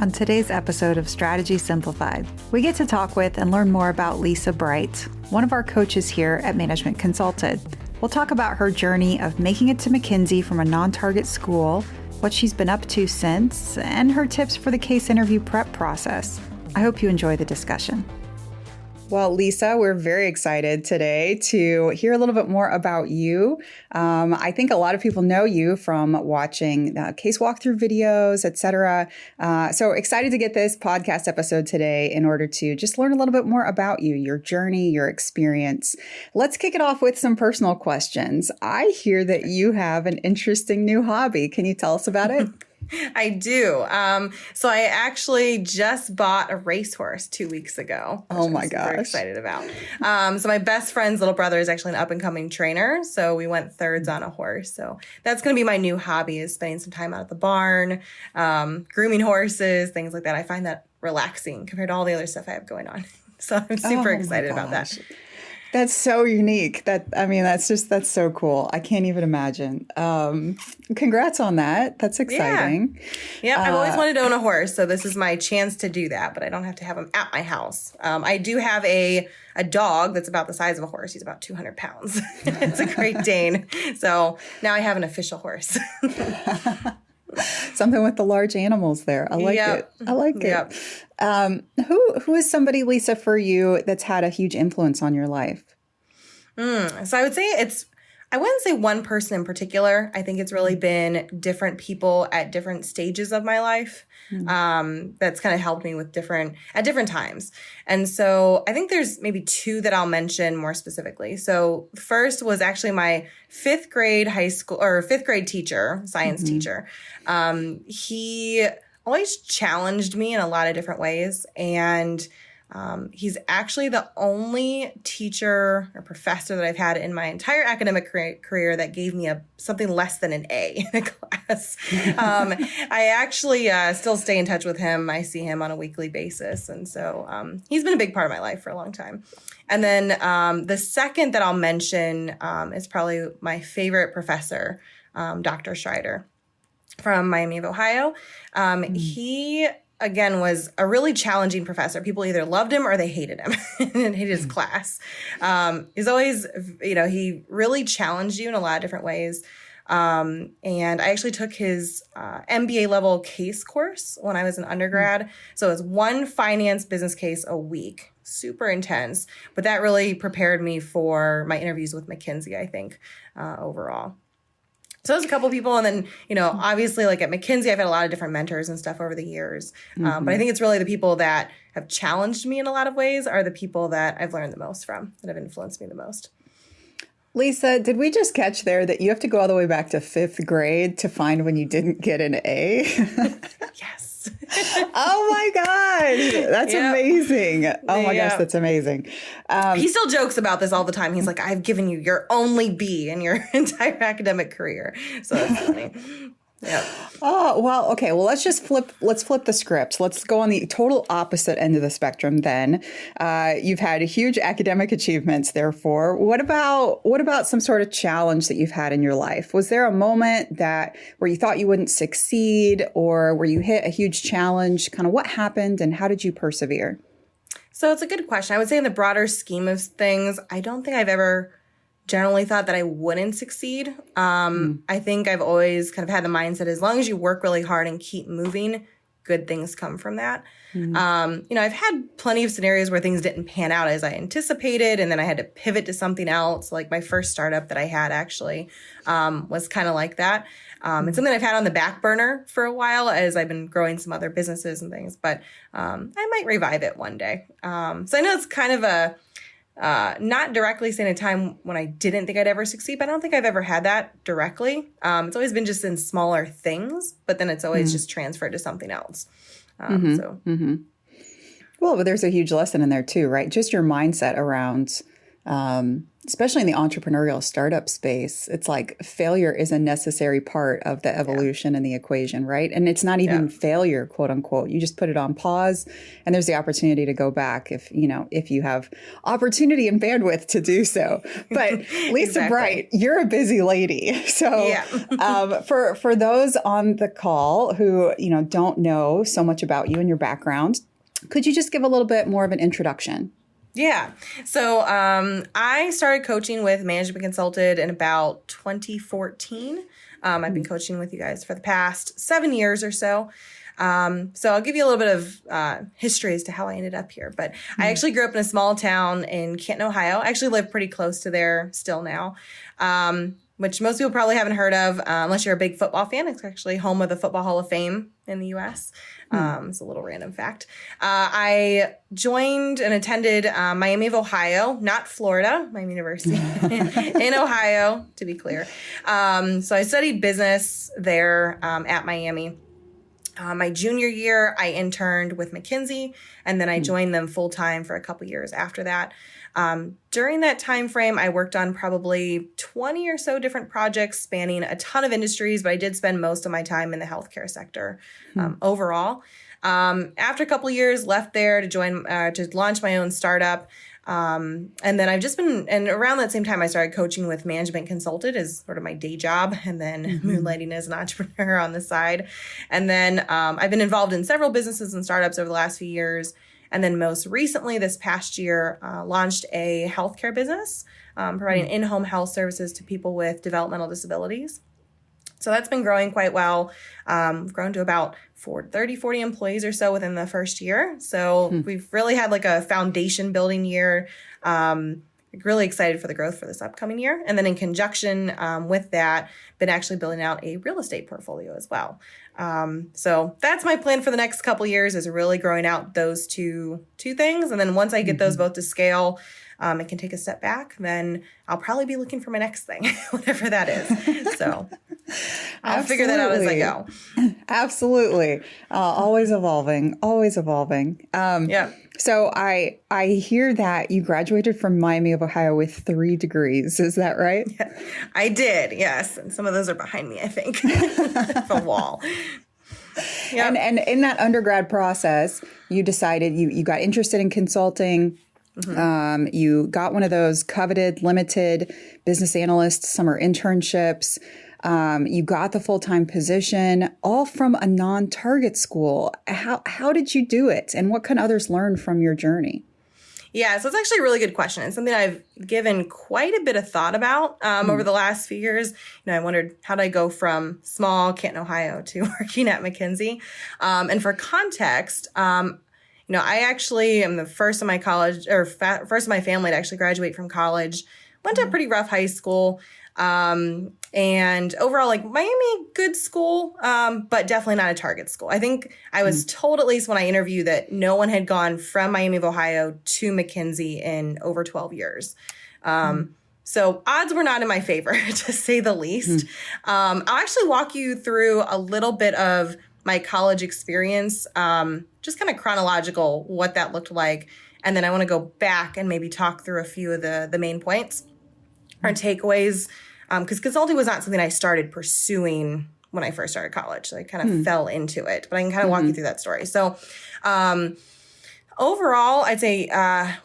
On today's episode of Strategy Simplified, we get to talk with and learn more about Lisa Bright, one of our coaches here at Management Consulted. We'll talk about her journey of making it to McKinsey from a non-target school, what she's been up to since, and her tips for the case interview prep process. I hope you enjoy the discussion. Well, Lisa, we're very excited today to hear a little bit more about you. I think a lot of people know you from watching case walkthrough videos, et cetera. So excited to get this podcast episode today in order to just learn a little bit more about you, your journey, your experience. Let's kick it off with some personal questions. I hear that you have an interesting new hobby. Can you tell us about it? I do. So I actually just bought a racehorse 2 weeks ago. Oh my gosh. Super excited about. So my best friend's little brother is actually an up and coming trainer. So we went thirds on a horse. So that's going to be my new hobby, is spending some time out at the barn, grooming horses, things like that. I find that relaxing compared to all the other stuff I have going on. So I'm super excited about that. That's so unique. That's so cool. I can't even imagine. Congrats on that. That's exciting. Yeah. I've always wanted to own a horse, so this is my chance to do that, but I don't have to have him at my house. I do have a dog that's about the size of a horse. He's about 200 pounds. It's a Great Dane. So now I have an official horse. Something with the large animals there. I like it. I like it. Who is somebody, Lisa, for you that's had a huge influence on your life? So I would say I wouldn't say one person in particular. I think it's really been different people at different stages of my life. That's kind of helped me with at different times. And so I think there's maybe two that I'll mention more specifically. So first was actually my fifth grade teacher, science teacher. He always challenged me in a lot of different ways. And he's actually the only teacher or professor that I've had in my entire academic career that gave me something less than an A in a class. I actually still stay in touch with him. I see him on a weekly basis. And so he's been a big part of my life for a long time. And then the second that I'll mention is probably my favorite professor, Dr. Schreider from Miami of Ohio. He again, was a really challenging professor. People either loved him or they hated him and hated his class. He's always, he really challenged you in a lot of different ways. And I actually took his MBA level case course when I was an undergrad. So it was one finance business case a week, super intense. But that really prepared me for my interviews with McKinsey, I think, overall. So there's a couple people. And then, obviously like at McKinsey, I've had a lot of different mentors and stuff over the years. But I think it's really the people that have challenged me in a lot of ways are the people that I've learned the most from, that have influenced me the most. Lisa, did we just catch there that you have to go all the way back to fifth grade to find when you didn't get an A? Yes. Oh my gosh. That's amazing. Oh my gosh, that's amazing. He still jokes about this all the time. He's like, I've given you your only B in your entire academic career. So that's funny. Yeah. Oh, well, okay. Well, let's flip the script. Let's go on the total opposite end of the spectrum then. You've had huge academic achievements, therefore. What about some sort of challenge that you've had in your life? Was there a moment where you thought you wouldn't succeed, or where you hit a huge challenge? Kind of what happened and how did you persevere? So it's a good question. I would say in the broader scheme of things, I don't think I've ever generally thought that I wouldn't succeed. I think I've always kind of had the mindset, as long as you work really hard and keep moving, good things come from that. I've had plenty of scenarios where things didn't pan out as I anticipated, and then I had to pivot to something else. Like my first startup that I had actually was kind of like that. It's something I've had on the back burner for a while as I've been growing some other businesses and things, but I might revive it one day. So I know it's kind of not directly saying a time when I didn't think I'd ever succeed, but I don't think I've ever had that directly. It's always been just in smaller things, but then it's always just transferred to something else. Well, but there's a huge lesson in there too, right? Just your mindset around, especially in the entrepreneurial startup space, it's like failure is a necessary part of the evolution and the equation, right? And it's not even failure, quote unquote. You just put it on pause, and there's the opportunity to go back if you have opportunity and bandwidth to do so. But Lisa Bright, you're a busy lady. So for those on the call who, don't know so much about you and your background, could you just give a little bit more of an introduction? Yeah. So I started coaching with Management Consulted in about 2014. I've been coaching with you guys for the past 7 years or so. So I'll give you a little bit of history as to how I ended up here. But I actually grew up in a small town in Canton, Ohio. I actually live pretty close to there still now, which most people probably haven't heard of unless you're a big football fan. It's actually home of the Football Hall of Fame in the U.S. It's a little random fact. I joined and attended Miami of Ohio, not Florida, Miami University, in Ohio, to be clear. So I studied business there at Miami. My junior year, I interned with McKinsey, and then I joined them full time for a couple years after that. During that time frame, I worked on probably 20 or so different projects spanning a ton of industries, but I did spend most of my time in the healthcare sector overall. After a couple of years, left there to launch my own startup. And then I've just been, and around that same time, I started coaching with Management Consulted as sort of my day job, and then moonlighting as an entrepreneur on the side. And then I've been involved in several businesses and startups over the last few years. And then most recently, this past year, launched a healthcare business, providing in-home health services to people with developmental disabilities. So that's been growing quite well. We've grown to about 40 employees or so within the first year. So we've really had like a foundation building year. Really excited for the growth for this upcoming year. And then in conjunction with that, been actually building out a real estate portfolio as well. So that's my plan for the next couple years, is really growing out those two things. And then once I get those both to scale, and can take a step back, then I'll probably be looking for my next thing, whatever that is. So I'll figure that out as I go. Absolutely. Always evolving, always evolving. So I hear that you graduated from Miami of Ohio with 3 degrees. Is that right? Yeah, I did. Yes. And some of those are behind me, I think, the wall. Yep. And in that undergrad process, you decided you got interested in consulting. You got one of those coveted, limited business analyst summer internships. You got the full-time position, all from a non-target school. How did you do it? And what can others learn from your journey? Yeah, so it's actually a really good question. It's something I've given quite a bit of thought about over the last few years. I wondered, how did I go from small Canton, Ohio to working at McKinsey? And for context, I actually am the first of my college, or first of my family to actually graduate from college. Went to a pretty rough high school. And overall, like Miami, good school, but definitely not a target school. I think I was told, at least when I interviewed, that no one had gone from Miami of Ohio to McKinsey in over 12 years. So odds were not in my favor, to say the least. I'll actually walk you through a little bit of my college experience, just kind of chronological, what that looked like. And then I want to go back and maybe talk through a few of the main points or takeaways. Because consulting was not something I started pursuing when I first started college. So I kind of fell into it. But I can kind of walk you through that story. So overall, I'd say,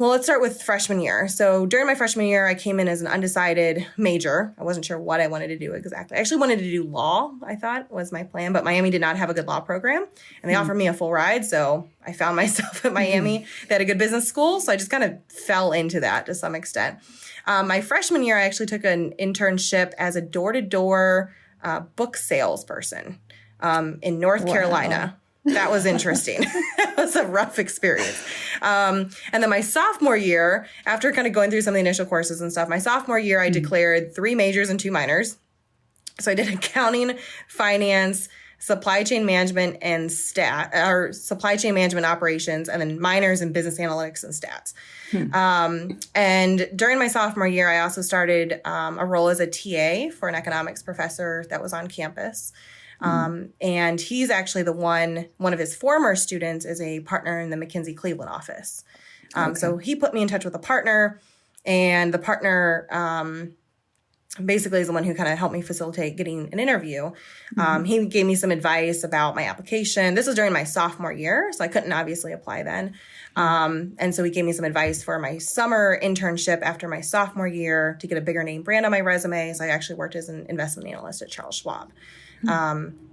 let's start with freshman year. So during my freshman year, I came in as an undecided major. I wasn't sure what I wanted to do exactly. I actually wanted to do law, I thought was my plan. But Miami did not have a good law program. And they offered me a full ride. So I found myself at Miami. They had a good business school. So I just kind of fell into that to some extent. My freshman year, I actually took an internship as a door-to-door book salesperson in North Carolina. That was interesting. That was a rough experience. And then my sophomore year, after kind of going through some of the initial courses and stuff, my sophomore year, I declared 3 majors and 2 minors. So I did accounting, finance, supply chain management, and supply chain management operations, and then minors in business analytics and stats. And during my sophomore year, I also started a role as a TA for an economics professor that was on campus. And he's actually one of his former students is a partner in the McKinsey Cleveland office. So he put me in touch with a partner, And the partner basically is the one who kind of helped me facilitate getting an interview. He gave me some advice about my application. This was during my sophomore year, so I couldn't obviously apply then. And so he gave me some advice for my summer internship after my sophomore year to get a bigger name brand on my resume. So I actually worked as an investment analyst at Charles Schwab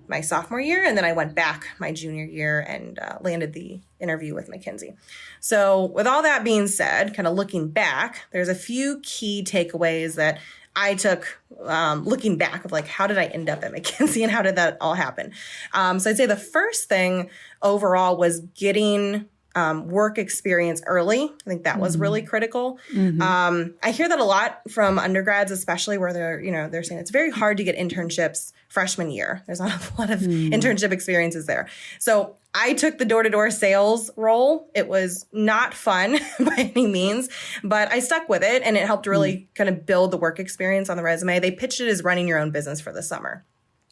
my sophomore year. And then I went back my junior year and landed the interview with McKinsey. So with all that being said, kind of looking back, there's a few key takeaways that I took looking back of like, how did I end up at McKinsey and how did that all happen? So I'd say the first thing overall was getting work experience early. I think that was really critical. I hear that a lot from undergrads, especially where they're saying it's very hard to get internships freshman year. There's not a lot of internship experiences there. So I took the door-to-door sales role. It was not fun by any means, but I stuck with it and it helped really kind of build the work experience on the resume. They pitched it as running your own business for the summer.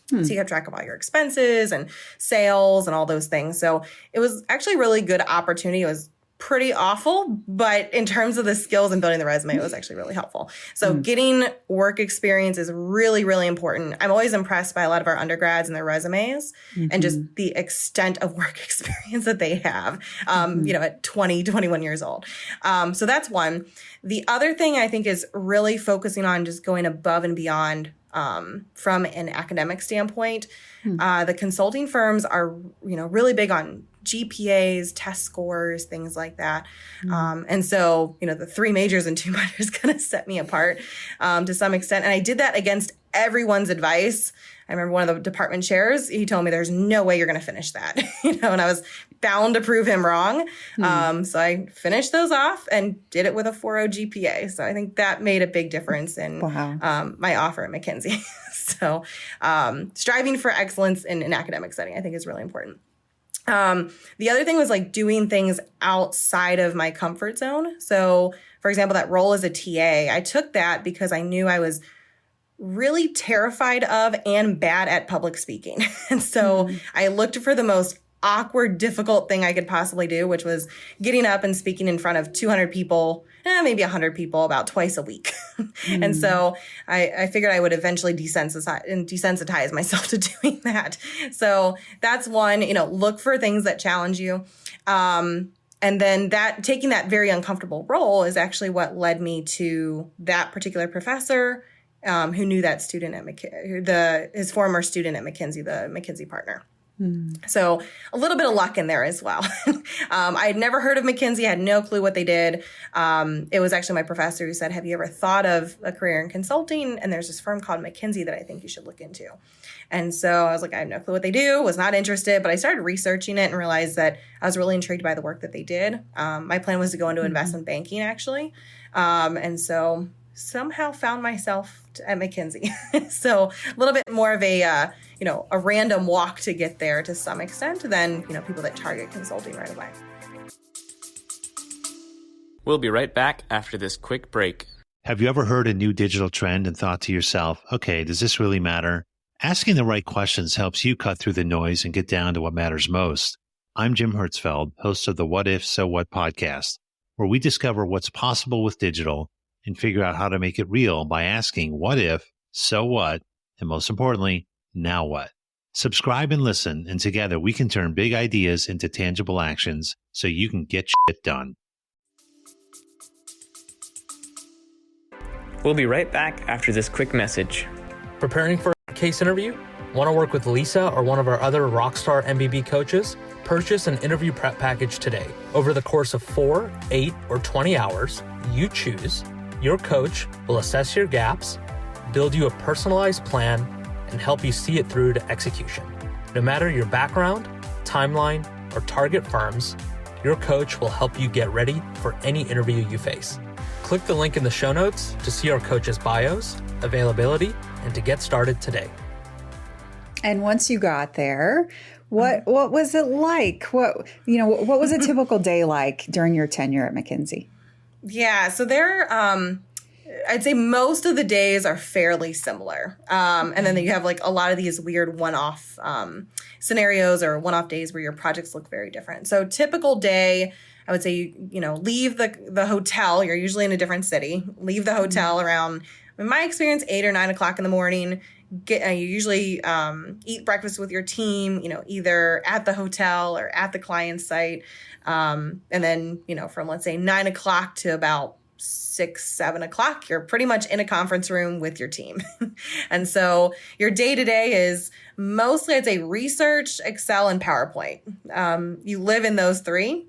So you have track of all your expenses and sales and all those things. So it was actually a really good opportunity. It was pretty awful, but in terms of the skills and building the resume, it was actually really helpful. So getting work experience is really, really important. I'm always impressed by a lot of our undergrads and their resumes and just the extent of work experience that they have, at 20, 21 years old. So that's one. The other thing I think is really focusing on just going above and beyond from an academic standpoint. The consulting firms are, really big on GPAs, test scores, things like that. And so, the 3 majors and 2 minors kind of set me apart to some extent. And I did that against everyone's advice. I remember one of the department chairs, he told me there's no way you're going to finish that, and I was bound to prove him wrong. So I finished those off and did it with a 4.0 GPA. So I think that made a big difference in my offer at McKinsey. So striving for excellence in an academic setting, I think is really important. The other thing was like doing things outside of my comfort zone. So for example, that role as a TA, I took that because I knew I was really terrified of and bad at public speaking. And so I looked for the most awkward, difficult thing I could possibly do, which was getting up and speaking in front of 200 people, maybe 100 people about twice a week. And so I figured I would eventually desensitize myself to doing that. So that's one, look for things that challenge you. And then taking that very uncomfortable role is actually what led me to that particular professor who knew that student at his former student at McKinsey, the McKinsey partner. So a little bit of luck in there as well. I had never heard of McKinsey. I had no clue what they did. It was actually my professor who said, have you ever thought of a career in consulting? And there's this firm called McKinsey that I think you should look into. And so I was like, I have no clue what they do, was not interested, but I started researching it and realized that I was really intrigued by the work that they did. My plan was to go into investment banking, actually. And so somehow found myself at McKinsey. So a little bit more of a random walk to get there to some extent than, people that target consulting right away. We'll be right back after this quick break. Have you ever heard a new digital trend and thought to yourself, okay, does this really matter? Asking the right questions helps you cut through the noise and get down to what matters most. I'm Jim Hertzfeld, host of the What If, So What podcast, where we discover what's possible with digital and figure out how to make it real by asking what if, so what, and most importantly, now what? Subscribe and listen, and together we can turn big ideas into tangible actions so you can get shit done. We'll be right back after this quick message. Preparing for a case interview? Want to work with Lisa or one of our other Rockstar MBB coaches? Purchase an interview prep package today. Over the course of 4, 8, or 20 hours, you choose. Your coach will assess your gaps, build you a personalized plan, and help you see it through to execution. No matter your background, timeline, or target firms, your coach will help you get ready for any interview you face. Click the link in the show notes to see our coaches' bios, availability, and to get started today. And once you got there, what was it like? What was a typical day like during your tenure at McKinsey? Yeah, so I'd say most of the days are fairly similar. And then you have like a lot of these weird one-off scenarios or one-off days where your projects look very different. So typical day, I would say, leave the hotel. You're usually in a different city. Leave the hotel around, in my experience, 8 or 9 o'clock in the morning. You usually eat breakfast with your team, either at the hotel or at the client site. And then, from let's say 9 o'clock to about 6, 7 o'clock, you're pretty much in a conference room with your team. And so your day to day is mostly, I'd say, research, Excel, and PowerPoint. You live in those three.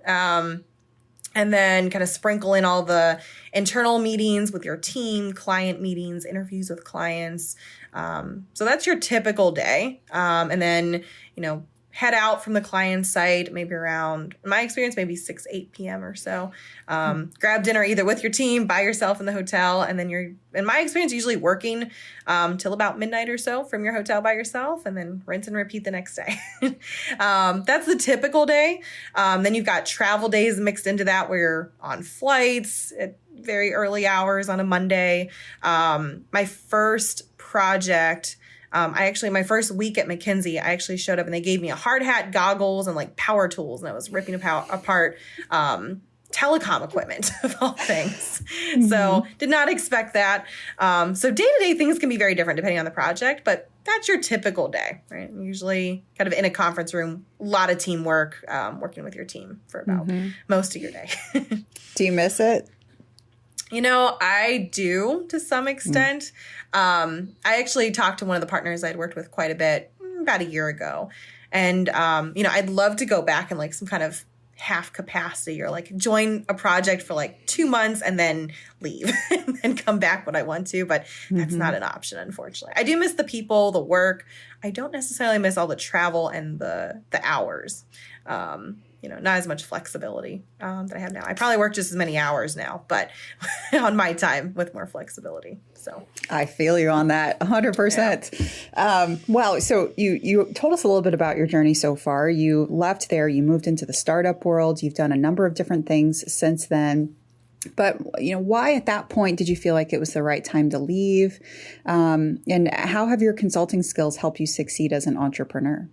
And then kind of sprinkle in all the internal meetings with your team, client meetings, interviews with clients. So that's your typical day. And then, head out from the client site, maybe around, in my experience, maybe 6, 8 p.m. or so. Grab dinner either with your team, by yourself in the hotel. And then you're, in my experience, usually working till about midnight or so from your hotel by yourself, and then rinse and repeat the next day. That's the typical day. Then you've got travel days mixed into that where you're on flights at very early hours on a Monday. My first project, my first week at McKinsey, I actually showed up and they gave me a hard hat, goggles, and like power tools. And I was ripping apart telecom equipment of all things. So did not expect that. So day-to-day things can be very different depending on the project, but that's your typical day, right? Usually kind of in a conference room, a lot of teamwork, working with your team for about most of your day. Do you miss it? I do to some extent. I actually talked to one of the partners I'd worked with quite a bit about a year ago. And, I'd love to go back in like some kind of half capacity or like join a project for like 2 months and then leave and come back when I want to. But that's not an option, unfortunately. I do miss the people, the work. I don't necessarily miss all the travel and the hours. Not as much flexibility that I have now. I probably work just as many hours now, but on my time with more flexibility. So I feel you on that 100%. Yeah. Well, so you told us a little bit about your journey so far. You left there, you moved into the startup world. You've done a number of different things since then. But, why at that point did you feel like it was the right time to leave? And how have your consulting skills helped you succeed as an entrepreneur?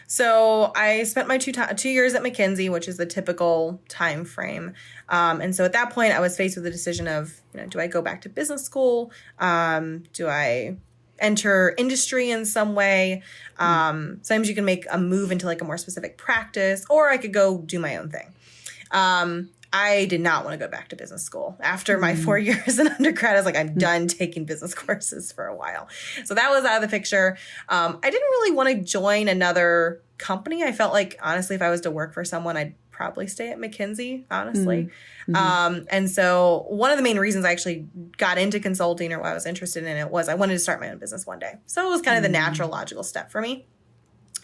So I spent my 2 years at McKinsey, which is the typical time frame. And so at that point, I was faced with the decision of, do I go back to business school? Do I enter industry in some way? Sometimes you can make a move into like a more specific practice, or I could go do my own thing. I did not want to go back to business school. After my 4 years in undergrad, I was like, I'm done taking business courses for a while. So that was out of the picture. I didn't really want to join another company. I felt like, honestly, if I was to work for someone, I'd probably stay at McKinsey, honestly. And so one of the main reasons I actually got into consulting, or why I was interested in it, was I wanted to start my own business one day. So it was kind of the natural, logical step for me.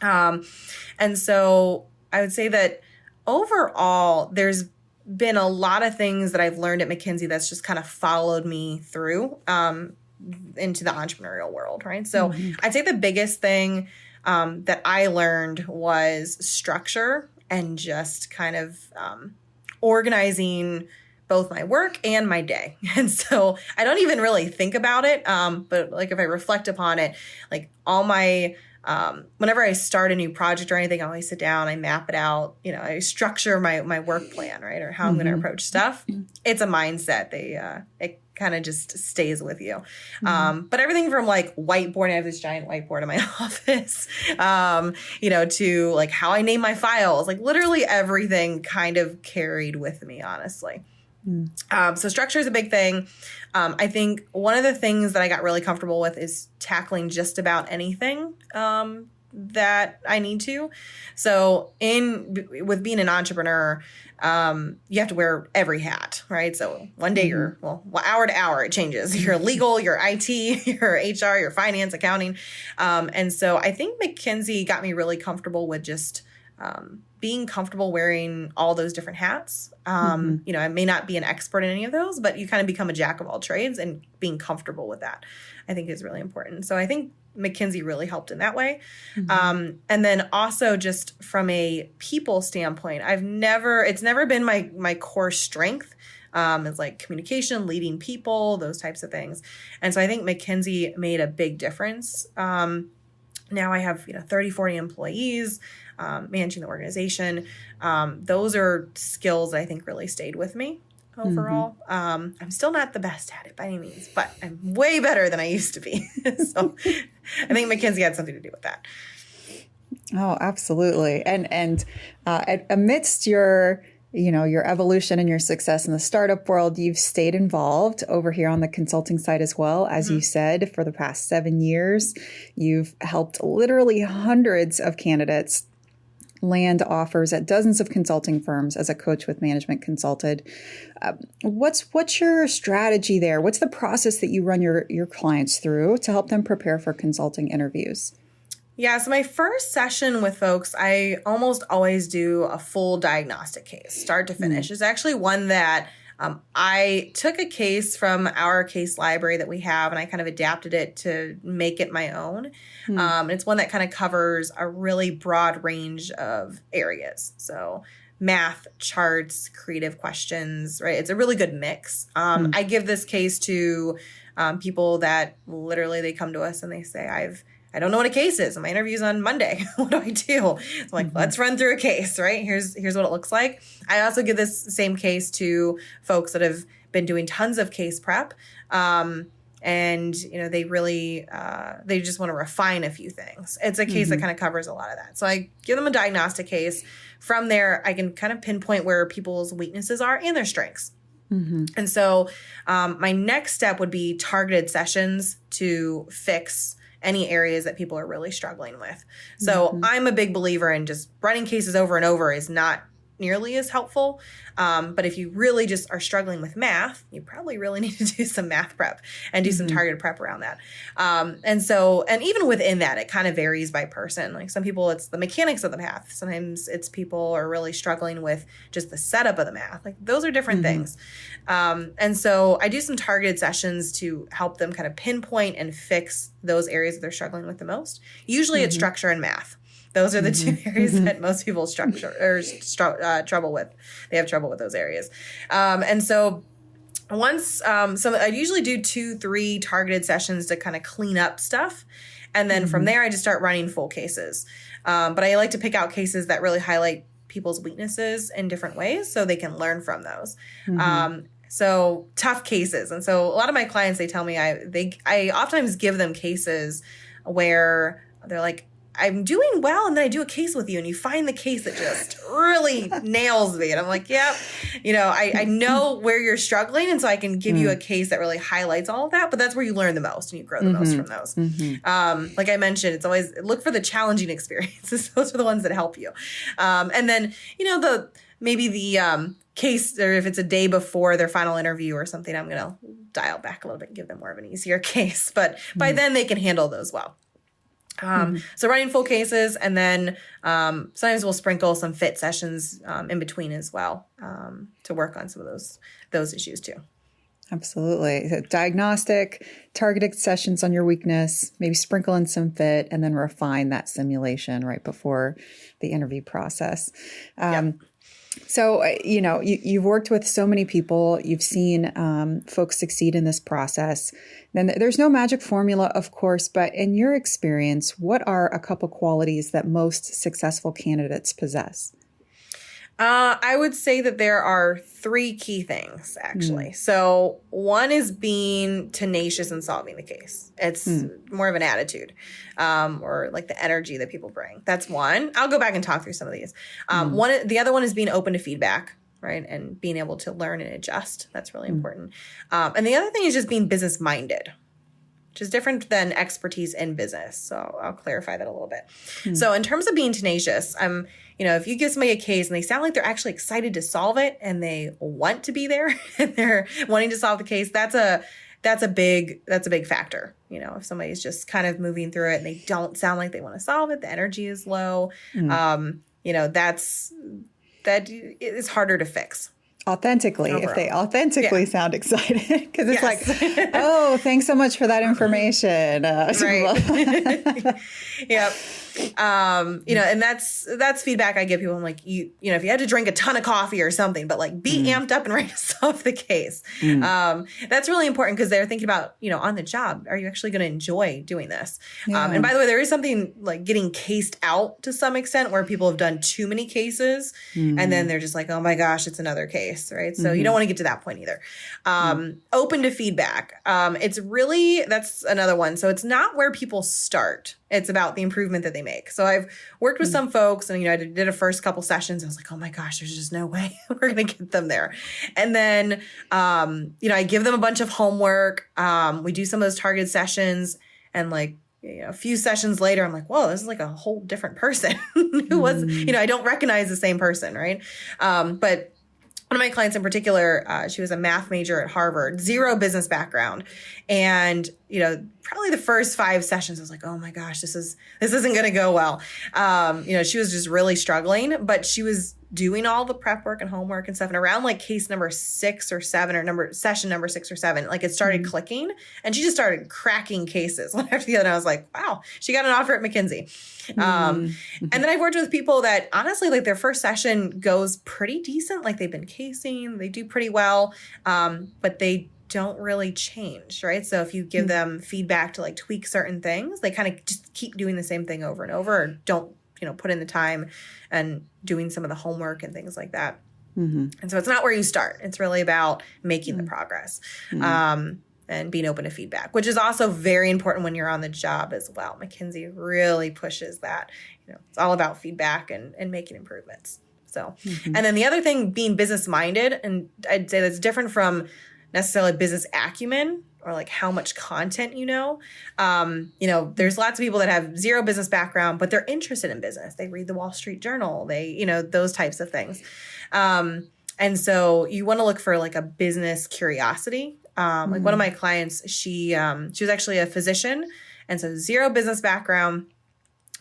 And so I would say that overall, there's been a lot of things that I've learned at McKinsey that's just kind of followed me through into the entrepreneurial world, right? So I'd say the biggest thing that I learned was structure and just kind of organizing both my work and my day. And so I don't even really think about it. But like if I reflect upon it, like all my whenever I start a new project or anything, I always sit down, I map it out, I structure my work plan, right? Or how I'm going to approach stuff. It's a mindset. It kind of just stays with you. But everything from like whiteboard, I have this giant whiteboard in my office, to like how I name my files, like literally everything kind of carried with me, honestly. So structure is a big thing. I think one of the things that I got really comfortable with is tackling just about anything that I need to. So with being an entrepreneur, you have to wear every hat, right? So one day you're, hour to hour, it changes. You're legal, you're IT, you're HR, you're finance, accounting. And so I think McKinsey got me really comfortable with just being comfortable wearing all those different hats. I may not be an expert in any of those, but you kind of become a jack of all trades, and being comfortable with that, I think, is really important. So I think McKinsey really helped in that way. And then also just from a people standpoint, it's never been my core strength. It's like communication, leading people, those types of things. And so I think McKinsey made a big difference. Now I have, 30, 40 employees, managing the organization. Those are skills that I think really stayed with me overall. I'm still not the best at it by any means, but I'm way better than I used to be. So I think McKinsey had something to do with that. Oh, absolutely. And amidst your evolution and your success in the startup world, you've stayed involved over here on the consulting side as well. As you said, for the past 7 years, you've helped literally hundreds of candidates land offers at dozens of consulting firms as a coach with Management Consulted. What's your strategy there? What's the process that you run your clients through to help them prepare for consulting interviews? Yeah, so my first session with folks, I almost always do a full diagnostic case, start to finish. It's actually one that I took a case from our case library that we have, and I kind of adapted it to make it my own. It's one that kind of covers a really broad range of areas. So math, charts, creative questions, right? It's a really good mix. I give this case to people that literally they come to us and they say, I don't know what a case is. My interview's on Monday. What do I do? It's like, let's run through a case, right? Here's what it looks like. I also give this same case to folks that have been doing tons of case prep. And, they really, they just want to refine a few things. It's a case that kind of covers a lot of that. So I give them a diagnostic case. From there, I can kind of pinpoint where people's weaknesses are and their strengths. And so my next step would be targeted sessions to fix any areas that people are really struggling with. So I'm a big believer in just running cases over and over is not nearly as helpful. But if you really just are struggling with math, you probably really need to do some math prep and do some targeted prep around that. And even within that, it kind of varies by person. Like some people, it's the mechanics of the math. Sometimes it's people are really struggling with just the setup of the math. Like those are different things. And so I do some targeted sessions to help them kind of pinpoint and fix those areas that they're struggling with the most. Usually it's structure and math. Those are the two areas that most people trouble with. They have trouble with those areas. And so once, I usually do 2-3 targeted sessions to kind of clean up stuff. And then from there, I just start running full cases. But I like to pick out cases that really highlight people's weaknesses in different ways so they can learn from those. So tough cases. And so a lot of my clients, they tell me I oftentimes give them cases where they're like, I'm doing well, and then I do a case with you, and you find the case that just really nails me. And I'm like, yep, I know where you're struggling, and so I can give you a case that really highlights all of that, but that's where you learn the most, and you grow the most from those. Like I mentioned, it's always look for the challenging experiences. Those are the ones that help you. And then, the case, or if it's a day before their final interview or something, I'm going to dial back a little bit and give them more of an easier case. But by then, they can handle those well. So running full cases, and then sometimes we'll sprinkle some fit sessions in between as well to work on some of those issues too. Absolutely. So diagnostic, targeted sessions on your weakness, maybe sprinkle in some fit, and then refine that simulation right before the interview process. So, you've worked with so many people. You've seen folks succeed in this process. Then there's no magic formula, of course, but in your experience, what are a couple qualities that most successful candidates possess? I would say that there are 3 key things, actually. So one is being tenacious in solving the case. It's more of an attitude or like the energy that people bring. That's one. I'll go back and talk through some of these. The other one is being open to feedback, right? And being able to learn and adjust. That's really important. And the other thing is just being business-minded, which is different than expertise in business. So I'll clarify that a little bit. So in terms of being tenacious, if you give somebody a case and they sound like they're actually excited to solve it and they want to be there and they're wanting to solve the case, that's a big factor. If somebody's just kind of moving through it and they don't sound like they want to solve it, the energy is low, that is harder to fix. Authentically, if they authentically sound excited, because it's like, oh, thanks so much for that information. Right. Yep. And that's feedback I give people. I'm like, if you had to drink a ton of coffee or something, but like be amped up and ready to solve the case. That's really important because they're thinking about, on the job, are you actually going to enjoy doing this? Yeah. And by the way, there is something like getting cased out to some extent where people have done too many cases and then they're just like, oh my gosh, it's another case, right? So you don't want to get to that point either. Open to feedback. That's another one. So it's not where people start. It's about the improvement that they make. So I've worked with some folks and, I did a first couple sessions. I was like, oh my gosh, there's just no way we're going to get them there. And then, I give them a bunch of homework. We do some of those targeted sessions and like, a few sessions later, I'm like, whoa, this is like a whole different person who was, I don't recognize the same person. Right. But one of my clients in particular, she was a math major at Harvard, zero business background. And, probably the first 5 sessions, I was like, oh my gosh, this isn't going to go well. She was just really struggling, but she was doing all the prep work and homework and stuff. And around like case number 6 or 7 or session number 6 or 7, like it started clicking and she just started cracking cases one after the other. And I was like, wow, she got an offer at McKinsey. And then I've worked with people that honestly, like their first session goes pretty decent. Like they've been casing, they do pretty well, but they don't really change, right? So if you give them feedback to like tweak certain things, they kind of just keep doing the same thing over and over or don't, put in the time and doing some of the homework and things like that. And so it's not where you start. It's really about making the progress and being open to feedback, which is also very important when you're on the job as well. McKinsey really pushes that. It's all about feedback and making improvements. So, and then the other thing, being business minded, and I'd say that's different from necessarily business acumen or like how much content there's lots of people that have zero business background, but they're interested in business. They read the Wall Street Journal, those types of things. And so you want to look for like a business curiosity. Like one of my clients, she was actually a physician and so zero business background.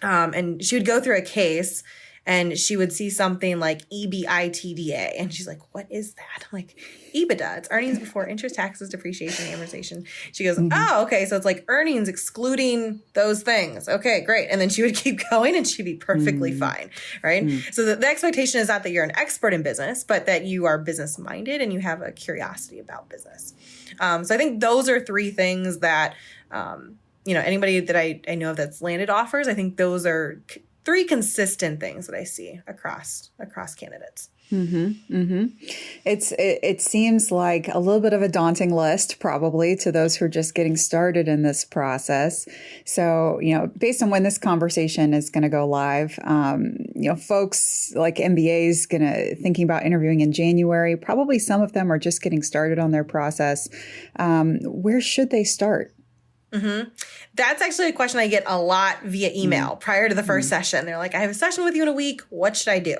And she would go through a case and she would see something like EBITDA. And she's like, what is that? I'm like, EBITDA, it's earnings before interest, taxes, depreciation, and amortization. She goes, oh, okay. So it's like earnings excluding those things. Okay, great. And then she would keep going and she'd be perfectly fine, right? So the expectation is not that you're an expert in business, but that you are business minded and you have a curiosity about business. So I think those are 3 things that, anybody that I know of that's landed offers, I think those are 3 consistent things that I see across candidates. It seems like a little bit of a daunting list, probably to those who are just getting started in this process. So, based on when this conversation is going to go live, folks like MBAs thinking about interviewing in January. Probably some of them are just getting started on their process. Where should they start? That's actually a question I get a lot via email prior to the first session. They're like, I have a session with you in a week. What should I do?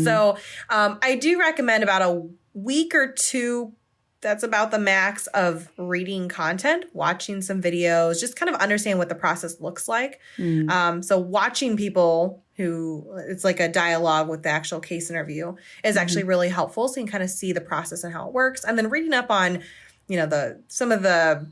So I do recommend about a week or 2. That's about the max of reading content, watching some videos, just kind of understand what the process looks like. So watching people who it's like a dialogue with the actual case interview is actually really helpful. So you can kind of see the process and how it works. And then reading up on, some of the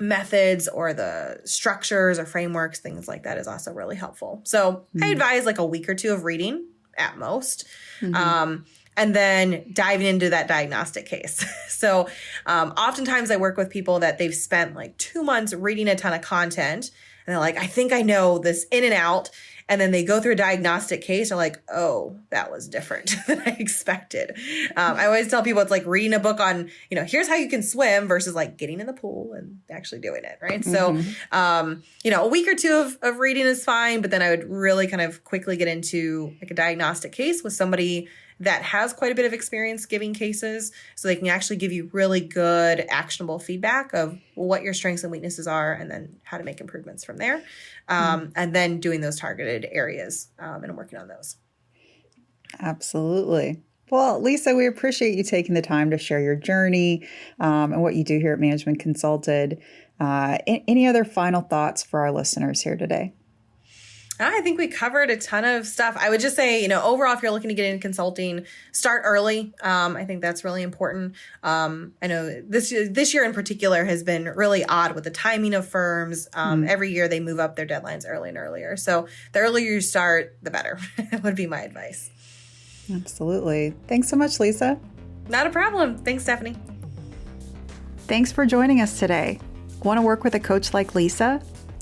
methods or the structures or frameworks, things like that is also really helpful. So I advise like a week or 2 of reading at most. And then diving into that diagnostic case. So oftentimes I work with people that they've spent like 2 months reading a ton of content and they're like, I think I know this in and out. And then they go through a diagnostic case. They're like, oh, that was different than I expected. I always tell people it's like reading a book on, here's how you can swim versus like getting in the pool and actually doing it, right? So, a week or 2 of reading is fine. But then I would really kind of quickly get into like a diagnostic case with somebody that has quite a bit of experience giving cases so they can actually give you really good actionable feedback of what your strengths and weaknesses are and then how to make improvements from there. And then doing those targeted areas and working on those. Absolutely. Well, Lisa, we appreciate you taking the time to share your journey and what you do here at Management Consulted. Any other final thoughts for our listeners here today? I think we covered a ton of stuff. I would just say, overall, if you're looking to get into consulting, start early. I think that's really important. I know this year in particular has been really odd with the timing of firms. Every year they move up their deadlines early and earlier. So the earlier you start, the better would be my advice. Absolutely. Thanks so much, Lisa. Not a problem. Thanks, Stephanie. Thanks for joining us today. Want to work with a coach like Lisa?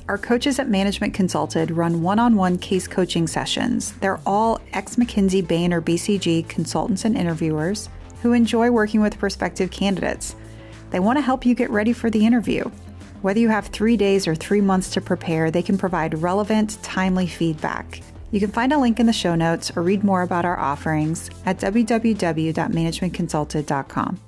Our coaches at Management Consulted run one-on-one case coaching sessions. They're all ex-McKinsey, Bain, or BCG consultants and interviewers who enjoy working with prospective candidates. They want to help you get ready for the interview. Whether you have 3 days or 3 months to prepare, they can provide relevant, timely feedback. You can find a link in the show notes or read more about our offerings at www.managementconsulted.com.